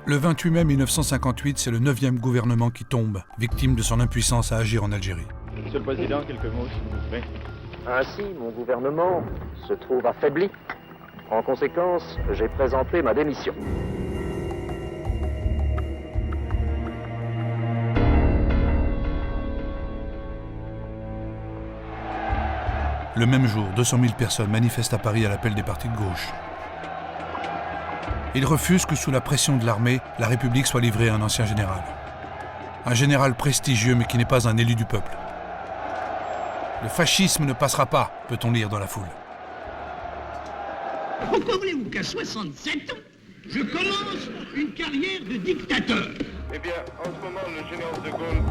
Le 28 mai 1958, c'est le 9e gouvernement qui tombe, victime de son impuissance à agir en Algérie. Monsieur le Président, quelques mots, s'il vous plaît. Ainsi, mon gouvernement se trouve affaibli. En conséquence, j'ai présenté ma démission. Le même jour, 200 000 personnes manifestent à Paris à l'appel des partis de gauche. Ils refusent que sous la pression de l'armée, la République soit livrée à un ancien général. Un général prestigieux mais qui n'est pas un élu du peuple. Le fascisme ne passera pas, peut-on lire dans la foule. Pourquoi voulez-vous qu'à 67 ans, je commence une carrière de dictateur? Eh bien, en ce moment, le général de Gaulle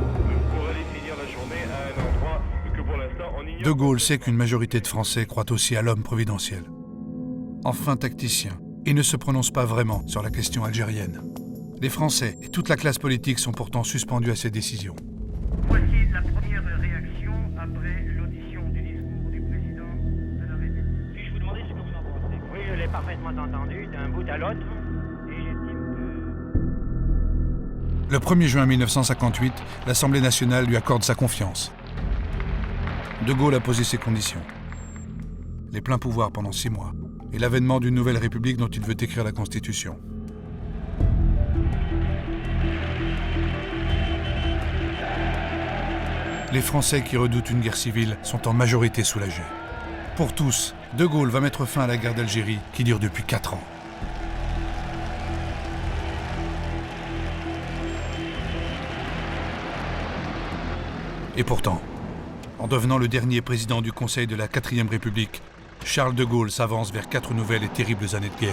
pourrait aller finir la journée à un endroit que pour l'instant on ignore. De Gaulle sait qu'une majorité de Français croit aussi à l'homme providentiel. Enfin tacticien, il ne se prononce pas vraiment sur la question algérienne. Les Français et toute la classe politique sont pourtant suspendus à ses décisions. Voici la première réaction après l'audition du discours du président de la République. Puis-je vous demander ce que vous en pensez? Oui, je l'ai parfaitement entendu, d'un bout à l'autre, et j'estime que... Le 1er juin 1958, l'Assemblée nationale lui accorde sa confiance. De Gaulle a posé ses conditions. Les pleins pouvoirs pendant 6 mois, et l'avènement d'une nouvelle république dont il veut écrire la Constitution. Les Français qui redoutent une guerre civile sont en majorité soulagés. Pour tous, De Gaulle va mettre fin à la guerre d'Algérie qui dure depuis 4 ans. Et pourtant, en devenant le dernier président du Conseil de la 4e République, Charles de Gaulle s'avance vers 4 nouvelles et terribles années de guerre.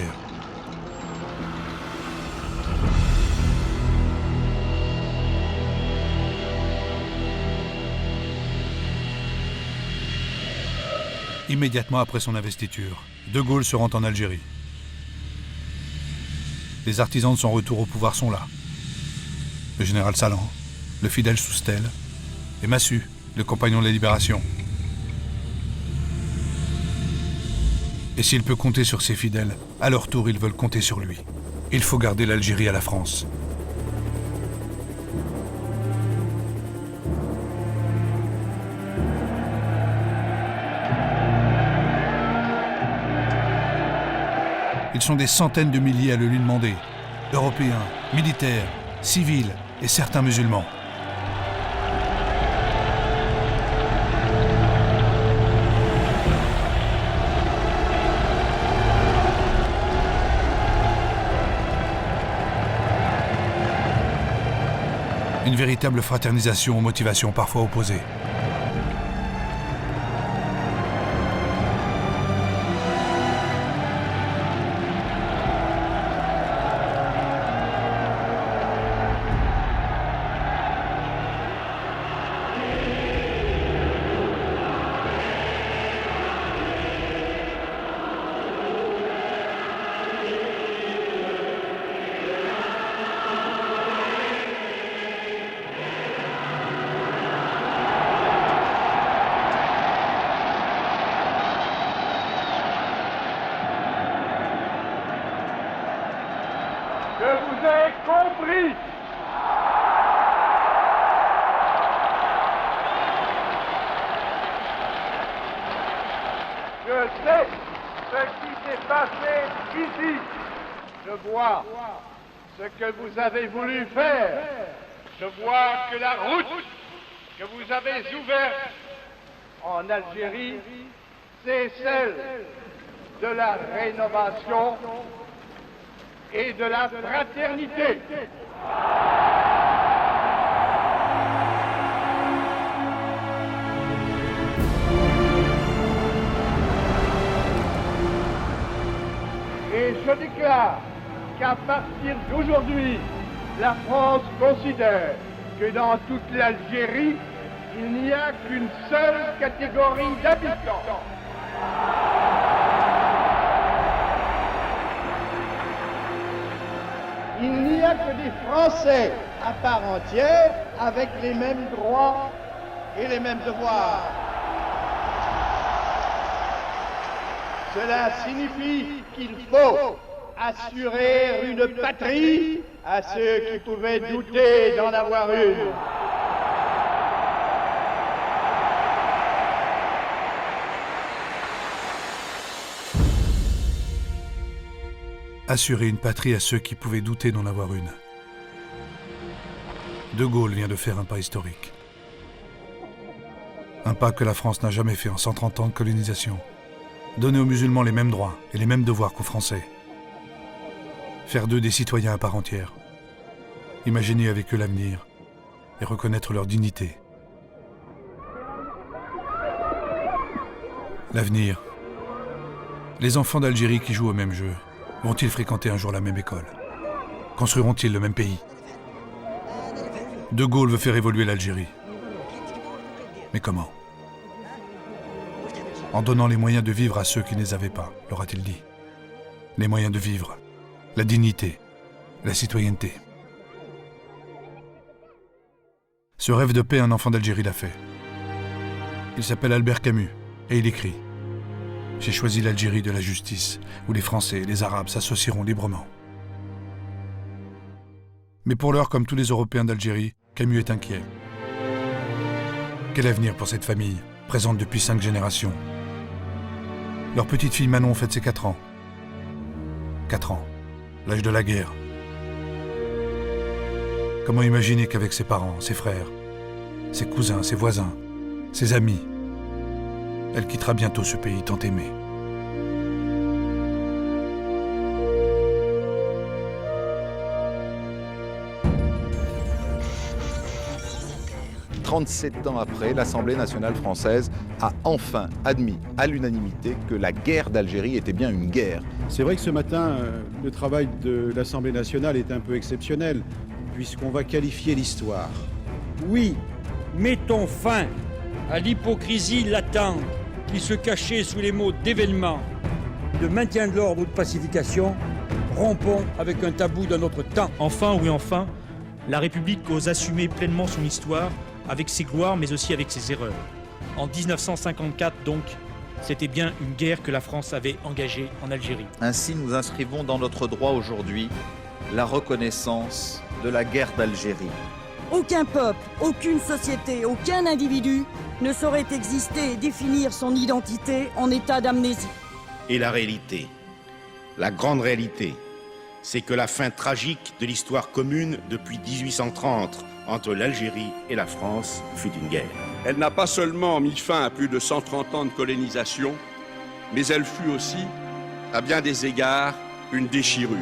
Immédiatement après son investiture, De Gaulle se rend en Algérie. Les artisans de son retour au pouvoir sont là. Le général Salan, le fidèle Soustelle, et Massu, le compagnon de la Libération. Et s'il peut compter sur ses fidèles, à leur tour, ils veulent compter sur lui. Il faut garder l'Algérie à la France. Ils sont des centaines de milliers à le lui demander. Européens, militaires, civils et certains musulmans. Une véritable fraternisation aux motivations parfois opposées. Je vous ai compris. Je sais ce qui s'est passé ici. Je vois ce que vous avez voulu faire. Je vois que la route que vous avez ouverte en Algérie, c'est celle de la rénovation et de la fraternité. Et je déclare qu'à partir d'aujourd'hui, la France considère que dans toute l'Algérie, il n'y a qu'une seule catégorie d'habitants. Il n'y a que des Français à part entière avec les mêmes droits et les mêmes devoirs. Cela signifie qu'il faut assurer une patrie à ceux qui pouvaient douter d'en avoir une. Assurer une patrie à ceux qui pouvaient douter d'en avoir une. De Gaulle vient de faire un pas historique. Un pas que la France n'a jamais fait en 130 ans de colonisation. Donner aux musulmans les mêmes droits et les mêmes devoirs qu'aux Français. Faire d'eux des citoyens à part entière. Imaginer avec eux l'avenir et reconnaître leur dignité. L'avenir. Les enfants d'Algérie qui jouent au même jeu, vont-ils fréquenter un jour la même école? Construiront-ils le même pays? De Gaulle veut faire évoluer l'Algérie. Mais comment? En donnant les moyens de vivre à ceux qui ne les avaient pas, leur a-t-il dit. Les moyens de vivre, la dignité, la citoyenneté. Ce rêve de paix, un enfant d'Algérie l'a fait. Il s'appelle Albert Camus et il écrit « J'ai choisi l'Algérie de la justice, où les Français et les Arabes s'associeront librement. » Mais pour l'heure, comme tous les Européens d'Algérie, Camus est inquiet. Quel avenir pour cette famille, présente depuis 5 générations? Leur petite fille Manon fête ses 4 ans. 4 ans, l'âge de la guerre. Comment imaginer qu'avec ses parents, ses frères, ses cousins, ses voisins, ses amis, elle quittera bientôt ce pays tant aimé. « 37 ans après, l'Assemblée nationale française a enfin admis à l'unanimité que la guerre d'Algérie était bien une guerre. » C'est vrai que ce matin, le travail de l'Assemblée nationale est un peu exceptionnel, puisqu'on va qualifier l'histoire. Oui, mettons fin à l'hypocrisie latente qui se cachait sous les mots d'événement, de maintien de l'ordre ou de pacification. Rompons avec un tabou de notre temps. Enfin, oui enfin, la République ose assumer pleinement son histoire, avec ses gloires mais aussi avec ses erreurs. En 1954 donc, c'était bien une guerre que la France avait engagée en Algérie. Ainsi, nous inscrivons dans notre droit aujourd'hui la reconnaissance de la guerre d'Algérie. Aucun peuple, aucune société, aucun individu ne saurait exister et définir son identité en état d'amnésie. Et la réalité, la grande réalité, c'est que la fin tragique de l'histoire commune depuis 1830 entre l'Algérie et la France fut une guerre. Elle n'a pas seulement mis fin à plus de 130 ans de colonisation, mais elle fut aussi, à bien des égards, une déchirure.